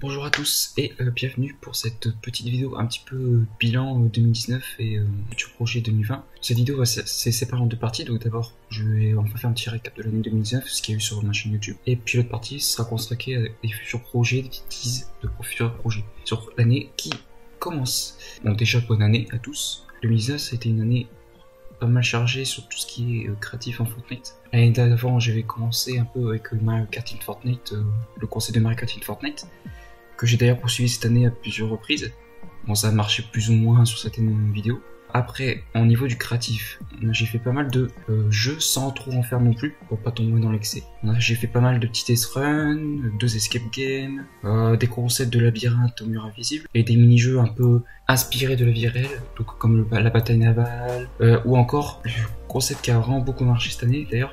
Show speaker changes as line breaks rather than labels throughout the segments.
Bonjour à tous et bienvenue pour cette petite vidéo un petit peu bilan 2019 et futur projet 2020. Cette vidéo c'est séparé en deux parties, donc d'abord on va faire un petit récap de l'année 2019, ce qu'il y a eu sur ma chaîne YouTube, et puis l'autre partie sera consacrée à des futurs projets, des teases de futurs projets sur l'année qui commence. Donc déjà bonne année à tous. 2019 ça a été une année pas mal chargée sur tout ce qui est créatif en Fortnite. L'année d'avant j'avais commencé un peu avec Mario Kart in Fortnite, le concept de Mario Kart in Fortnite, que j'ai d'ailleurs poursuivi cette année à plusieurs reprises. Bon, ça a marché plus ou moins sur certaines vidéos. Après, au niveau du créatif, j'ai fait pas mal de jeux sans trop en faire non plus, pour pas tomber dans l'excès. J'ai fait pas mal de petits test runs, 2 escape games, des concepts de labyrinthe au mur invisible, et des mini-jeux un peu inspirés de la vie réelle, donc comme la bataille navale, ou encore le concept qui a vraiment beaucoup marché cette année d'ailleurs,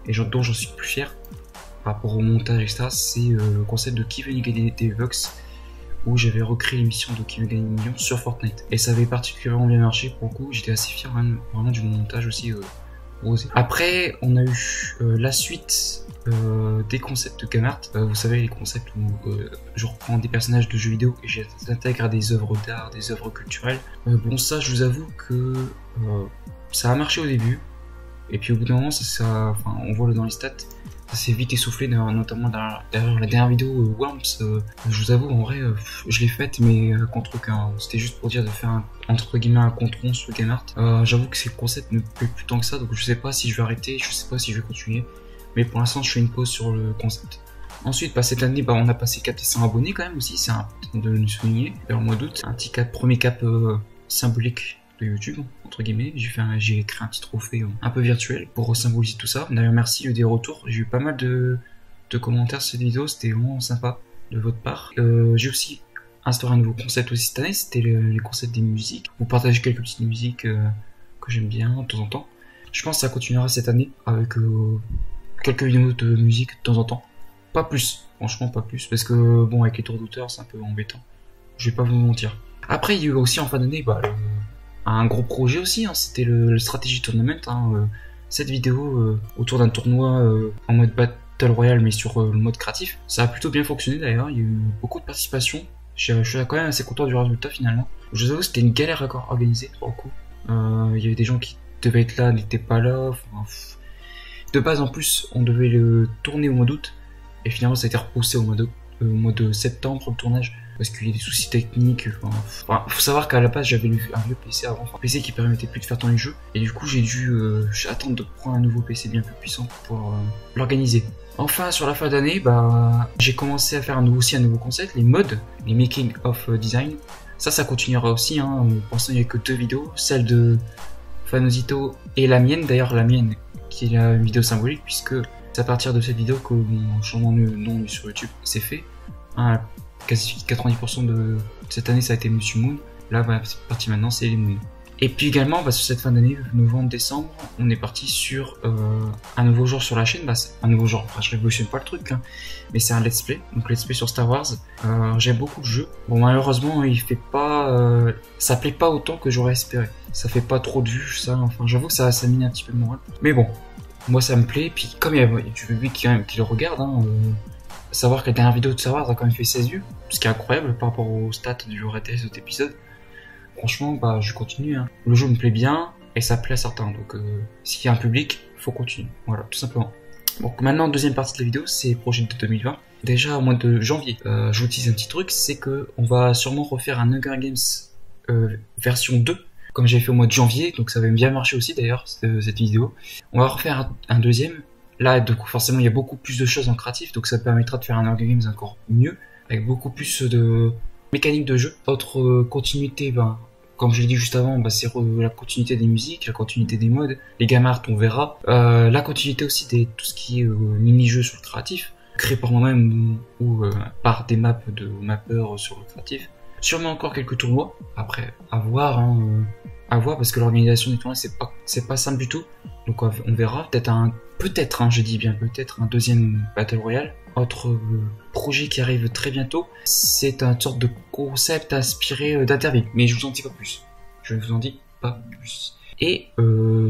et dont j'en suis plus fier. Par rapport au montage, etc., c'est le concept de qui veut gagner des Vox, où j'avais recréé l'émission de qui veut gagner des millions sur Fortnite. Et ça avait particulièrement bien marché pour le coup, j'étais assez fier vraiment du montage aussi osé. Après, on a eu la suite des concepts de Gamart. Vous savez, les concepts où je reprends des personnages de jeux vidéo et j'intègre à des œuvres d'art, des œuvres culturelles. Bon, ça, je vous avoue que ça a marché au début, et puis au bout d'un moment, on voit dans les stats, ça s'est vite essoufflé, notamment derrière la dernière vidéo Worms. Je vous avoue, en vrai, je l'ai faite, mais contre aucun. C'était juste pour dire de faire entre guillemets un contre-on sur Gamart. J'avoue que ces concepts ne plaisent plus tant que ça, donc je sais pas si je vais arrêter, je sais pas si je vais continuer. Mais pour l'instant, je fais une pause sur le concept. Ensuite, cette année, on a passé 400 abonnés quand même aussi, c'est important de le souligner. Vers le mois d'août, un petit premier cap symbolique de YouTube, entre guillemets. J'ai créé un petit trophée un peu virtuel pour symboliser tout ça. D'ailleurs, merci des retours. J'ai eu pas mal de commentaires sur cette vidéo, c'était vraiment sympa de votre part. J'ai aussi instauré un nouveau concept aussi cette année, c'était les concepts des musiques. Vous partagez quelques petites musiques que j'aime bien de temps en temps. Je pense que ça continuera cette année avec quelques vidéos de musique de temps en temps. Pas plus, franchement pas plus, parce que bon, avec les tours d'auteur, c'est un peu embêtant. Je vais pas vous mentir. Après, il y a eu aussi en fin d'année, un gros projet aussi, c'était le Strategy Tournament, cette vidéo autour d'un tournoi en mode Battle Royale mais sur le mode créatif. Ça a plutôt bien fonctionné d'ailleurs, il y a eu beaucoup de participation, je suis quand même assez content du résultat finalement. Je vous avoue c'était une galère à organiser pour le coup, il y avait des gens qui devaient être là, n'étaient pas là, de base en plus on devait le tourner au mois d'août, et finalement ça a été repoussé au mois de septembre le tournage, parce qu'il y a des soucis techniques. Faut savoir qu'à la base j'avais un vieux PC avant, un PC qui permettait plus de faire tourner les jeux, et du coup j'ai dû attendre de prendre un nouveau PC bien plus puissant pour l'organiser. Enfin, sur la fin d'année, j'ai commencé à faire aussi un nouveau concept, les mods, les making of design. Ça continuera aussi, pour l'instant il n'y a que 2 vidéos, celle de Fanosito et la mienne, d'ailleurs la mienne qui est la vidéo symbolique, puisque c'est à partir de cette vidéo que mon changement de nom sur YouTube s'est fait. Quasi 90% de cette année ça a été Monsieur Moon. Là c'est parti maintenant, c'est les Moon. Et puis également sur cette fin d'année, novembre-décembre, on est parti sur un nouveau genre sur la chaîne. Un nouveau genre, je révolutionne pas le truc, mais c'est un let's play, donc let's play sur Star Wars. J'aime beaucoup le jeu. Bon, malheureusement il fait pas, ça plaît pas autant que j'aurais espéré. Ça fait pas trop de vues, ça. Enfin, j'avoue que ça mine un petit peu le moral. Mais bon, moi ça me plaît. Puis comme il y a du public qui le regarde, savoir que la dernière vidéo de Star Wars a quand même fait 16 vues, ce qui est incroyable par rapport aux stats du raté de cet épisode. Franchement, je continue. Le jeu me plaît bien et ça plaît à certains. Donc, s'il y a un public, faut continuer. Voilà, tout simplement. Donc maintenant, deuxième partie de la vidéo, c'est projet de 2020. Déjà au mois de janvier, je vous dis un petit truc, c'est que on va sûrement refaire un Hunger Games version 2, comme j'avais fait au mois de janvier. Donc ça avait bien marché aussi d'ailleurs cette vidéo. On va refaire un deuxième. Là, du coup, forcément, il y a beaucoup plus de choses en créatif, donc ça permettra de faire un Hunger Games encore mieux, avec beaucoup plus de mécaniques de jeu. Autre continuité, comme je l'ai dit juste avant, c'est la continuité des musiques, la continuité des modes, les Gamart, on verra. La continuité aussi de tout ce qui est mini-jeux sur le créatif, créé par moi-même ou par des maps de mappeurs sur le créatif. Sûrement encore quelques tournois, après, à voir, parce que l'organisation des tournois, c'est pas simple du tout. Donc on verra, peut-être, je dis bien peut-être, un deuxième Battle Royale. Autre projet qui arrive très bientôt, c'est une sorte de concept inspiré d'Interville, mais je vous en dis pas plus. Et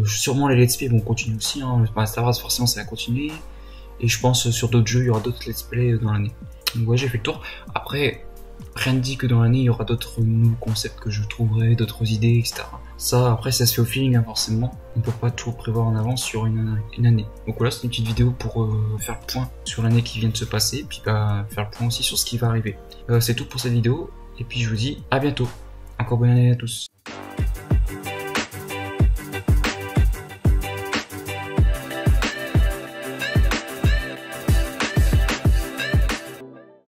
sûrement les let's play vont continuer aussi, Star Wars forcément ça va continuer, et je pense sur d'autres jeux il y aura d'autres let's play dans l'année. Donc ouais, j'ai fait le tour. Après, rien ne dit que dans l'année, il y aura d'autres nouveaux concepts que je trouverai, d'autres idées, etc. Ça, après, ça se fait au feeling, hein, forcément. On peut pas tout prévoir en avance sur une année. Donc voilà, c'est une petite vidéo pour faire le point sur l'année qui vient de se passer, puis faire le point aussi sur ce qui va arriver. C'est tout pour cette vidéo, et puis je vous dis à bientôt. Encore bonne année à tous.